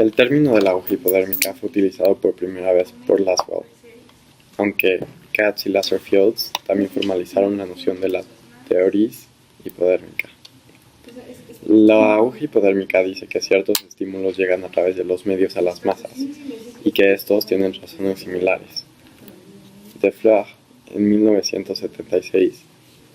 El término de la aguja hipodérmica fue utilizado por primera vez por Laswell, aunque Katz y Laserfields también formalizaron la noción de la teoris hipodérmica. La aguja hipodérmica dice que ciertos estímulos llegan a través de los medios a las masas y que estos tienen razones similares. De Fleur, en 1976,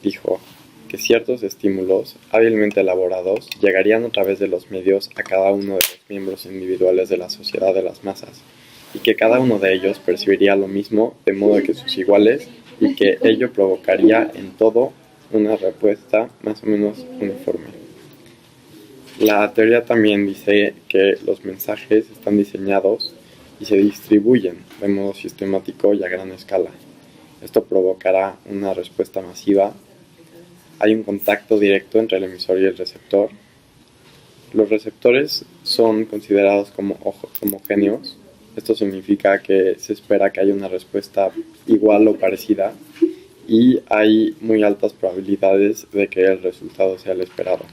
dijo que ciertos estímulos hábilmente elaborados llegarían a través de los medios a cada uno de los miembros individuales de la sociedad de las masas y que cada uno de ellos percibiría lo mismo de modo que sus iguales y que ello provocaría en todo una respuesta más o menos uniforme. La teoría también dice que los mensajes están diseñados y se distribuyen de modo sistemático y a gran escala. Esto provocará una respuesta masiva. Hay un contacto directo entre el emisor y el receptor. Los receptores son considerados como homogéneos. Esto significa que se espera que haya una respuesta igual o parecida y hay muy altas probabilidades de que el resultado sea el esperado.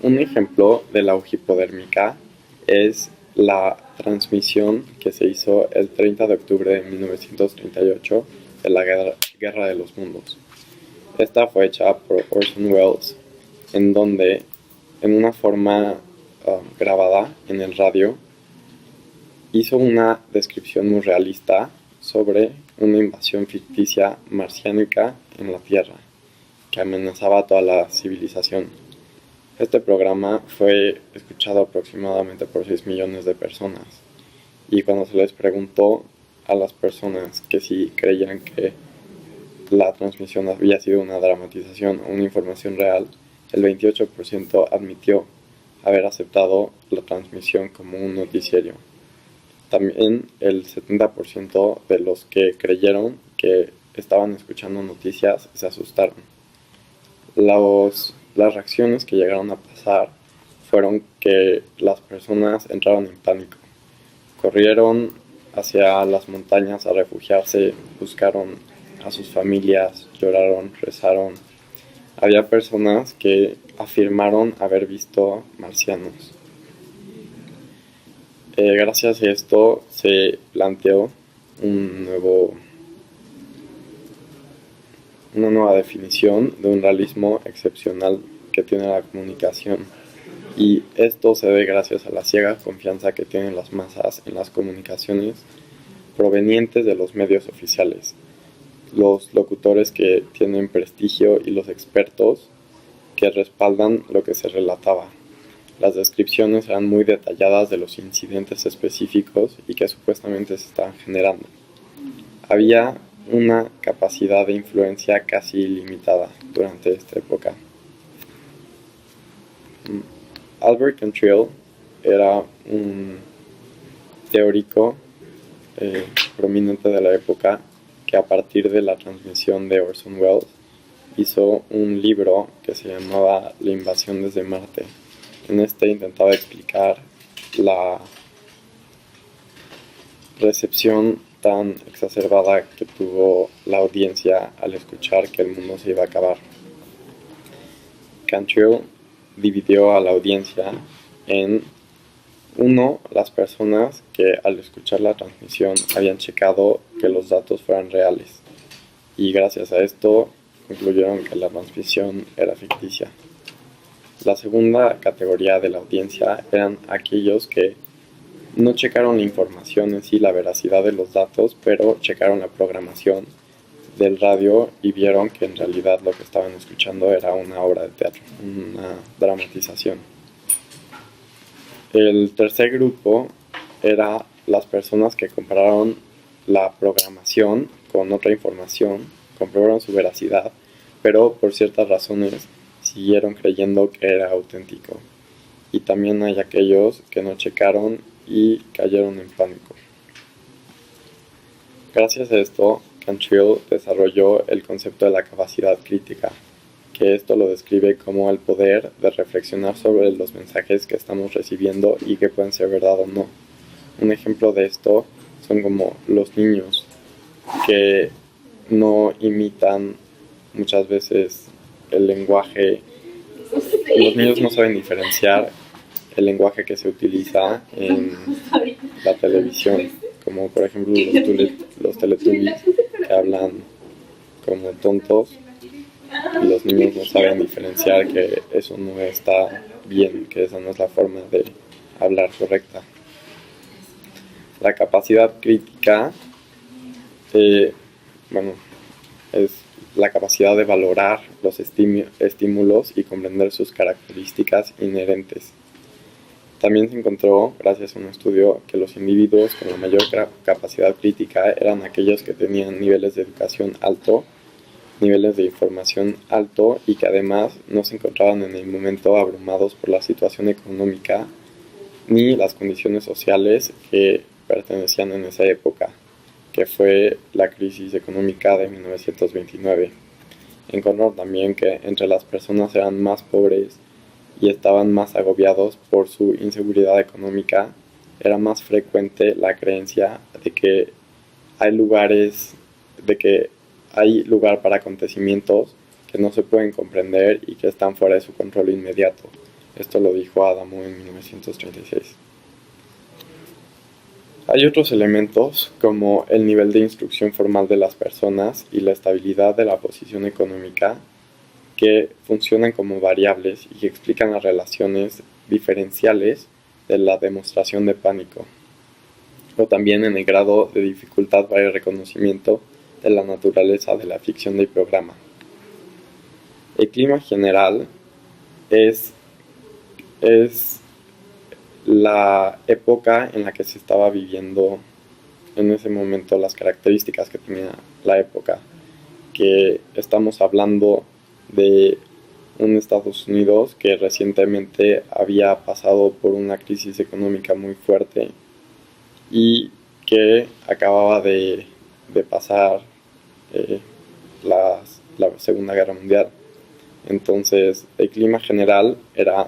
Un ejemplo de la aguja hipodérmica es la transmisión que se hizo el 30 de octubre de 1938 de la Guerra de los Mundos. Esta fue hecha por Orson Welles, en donde, en una forma grabada en el radio, hizo una descripción muy realista sobre una invasión ficticia marciánica en la Tierra, que amenazaba a toda la civilización. Este programa fue escuchado aproximadamente por 6 millones de personas, y cuando se les preguntó a las personas que si creían que la transmisión había sido una dramatización o una información real, el 28% admitió haber aceptado la transmisión como un noticiero. También el 70% de los que creyeron que estaban escuchando noticias se asustaron. Las reacciones que llegaron a pasar fueron que las personas entraron en pánico. Corrieron hacia las montañas a refugiarse, buscaron a sus familias, lloraron, rezaron. Había personas que afirmaron haber visto marcianos. Gracias a esto se planteó una nueva definición de un realismo excepcional que tiene la comunicación, y esto se debe gracias a la ciega confianza que tienen las masas en las comunicaciones provenientes de los medios oficiales, los locutores que tienen prestigio y los expertos que respaldan lo que se relataba. Las descripciones eran muy detalladas de los incidentes específicos y que supuestamente se estaban generando. Había una capacidad de influencia casi ilimitada durante esta época. Albert Cantrill era un teórico prominente de la época que, a partir de la transmisión de Orson Welles, hizo un libro que se llamaba La invasión desde Marte. En este intentaba explicar la recepción tan exacerbada que tuvo la audiencia al escuchar que el mundo se iba a acabar. Cantrill dividió a la audiencia en las personas que al escuchar la transmisión habían checado que los datos fueran reales, y gracias a esto concluyeron que la transmisión era ficticia. La segunda categoría de la audiencia eran aquellos que no checaron la información en sí, la veracidad de los datos, pero checaron la programación del radio y vieron que en realidad lo que estaban escuchando era una obra de teatro, una dramatización. El tercer grupo era las personas que compararon la programación con otra información, comprobaron su veracidad, pero por ciertas razones siguieron creyendo que era auténtico. Y también hay aquellos que no checaron y cayeron en pánico. Gracias a esto, Cantrill desarrolló el concepto de la capacidad crítica, que esto lo describe como el poder de reflexionar sobre los mensajes que estamos recibiendo y que pueden ser verdad o no. Un ejemplo de esto son como los niños, que no imitan muchas veces el lenguaje. Los niños no saben diferenciar el lenguaje que se utiliza en la televisión, como por ejemplo los Teletubbies que hablan como tontos y los niños no saben diferenciar que eso no está bien, que esa no es la forma de hablar correcta. La capacidad crítica, bueno, es la capacidad de valorar los estímulos y comprender sus características inherentes. También se encontró, gracias a un estudio, que los individuos con la mayor capacidad crítica eran aquellos que tenían niveles de educación alto, niveles de información alto y que además no se encontraban en el momento abrumados por la situación económica ni las condiciones sociales que pertenecían en esa época, que fue la crisis económica de 1929. Encontró también que entre las personas eran más pobres y estaban más agobiados por su inseguridad económica, era más frecuente la creencia de que hay lugar para acontecimientos que no se pueden comprender y que están fuera de su control inmediato. Esto lo dijo Adamo en 1936. Hay otros elementos como el nivel de instrucción formal de las personas y la estabilidad de la posición económica que funcionan como variables y que explican las relaciones diferenciales de la demostración de pánico, o también en el grado de dificultad para el reconocimiento de la naturaleza de la ficción del programa. El clima general es la época en la que se estaba viviendo en ese momento, las características que tenía la época, que estamos hablando de un Estados Unidos que recientemente había pasado por una crisis económica muy fuerte y que acababa de pasar la Segunda Guerra Mundial. Entonces, el clima general era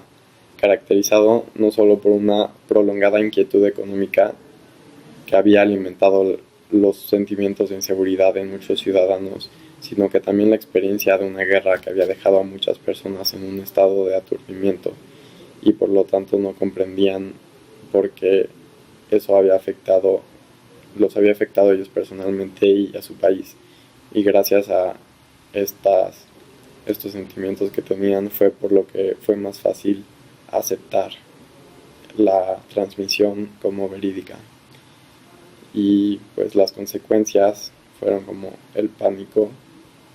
caracterizado no solo por una prolongada inquietud económica que había alimentado los sentimientos de inseguridad en muchos ciudadanos, sino que también la experiencia de una guerra que había dejado a muchas personas en un estado de aturdimiento y por lo tanto no comprendían por qué eso los había afectado a ellos personalmente y a su país. Y gracias a estos sentimientos que tenían fue por lo que fue más fácil aceptar la transmisión como verídica. Y pues las consecuencias fueron como el pánico,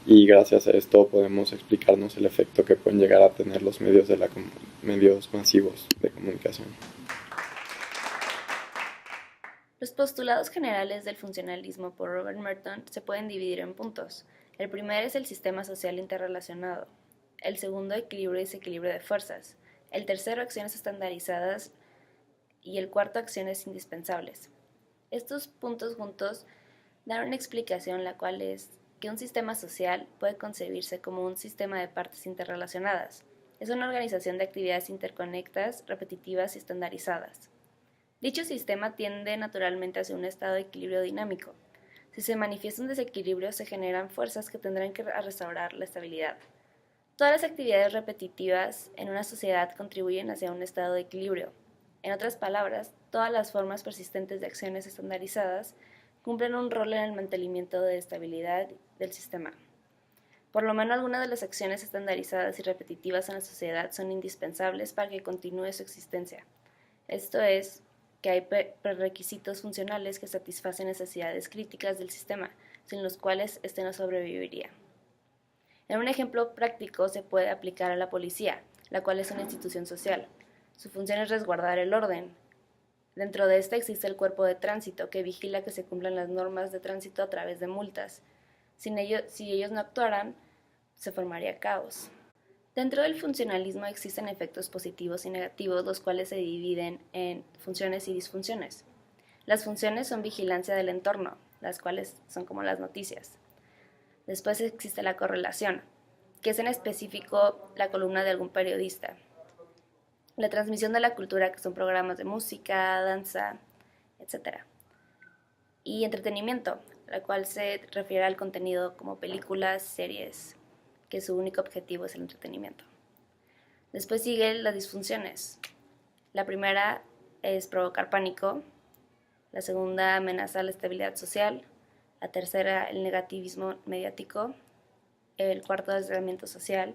y gracias a esto podemos explicarnos el efecto que pueden llegar a tener los medios masivos de comunicación. Los postulados generales del funcionalismo por Robert Merton se pueden dividir en puntos. El primero es el sistema social interrelacionado. El segundo, equilibrio y desequilibrio de fuerzas. El tercero, acciones estandarizadas. Y el cuarto, acciones indispensables. Estos puntos juntos dan una explicación, la cual es que un sistema social puede concebirse como un sistema de partes interrelacionadas. Es una organización de actividades interconectadas, repetitivas y estandarizadas. Dicho sistema tiende naturalmente hacia un estado de equilibrio dinámico. Si se manifiesta un desequilibrio, se generan fuerzas que tendrán que restaurar la estabilidad. Todas las actividades repetitivas en una sociedad contribuyen hacia un estado de equilibrio. En otras palabras, todas las formas persistentes de acciones estandarizadas cumplen un rol en el mantenimiento de estabilidad del sistema. Por lo menos algunas de las acciones estandarizadas y repetitivas en la sociedad son indispensables para que continúe su existencia. Esto es, que hay prerequisitos funcionales que satisfacen necesidades críticas del sistema, sin los cuales éste no sobreviviría. En un ejemplo práctico se puede aplicar a la policía, la cual es una institución social. Su función es resguardar el orden. Dentro de esta existe el cuerpo de tránsito, que vigila que se cumplan las normas de tránsito a través de multas. Si ellos no actuaran, se formaría caos. Dentro del funcionalismo existen efectos positivos y negativos, los cuales se dividen en funciones y disfunciones. Las funciones son vigilancia del entorno, las cuales son como las noticias. Después existe la correlación, que es en específico la columna de algún periodista. La transmisión de la cultura, que son programas de música, danza, etc. Y entretenimiento, la cual se refiere al contenido como películas, series, que su único objetivo es el entretenimiento. Después siguen las disfunciones, La primera es provocar pánico, la segunda amenaza la estabilidad social, la tercera el negativismo mediático, el cuarto aislamiento social,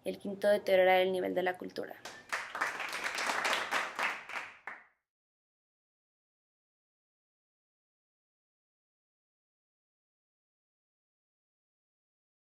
el quinto deteriorar el nivel de la cultura.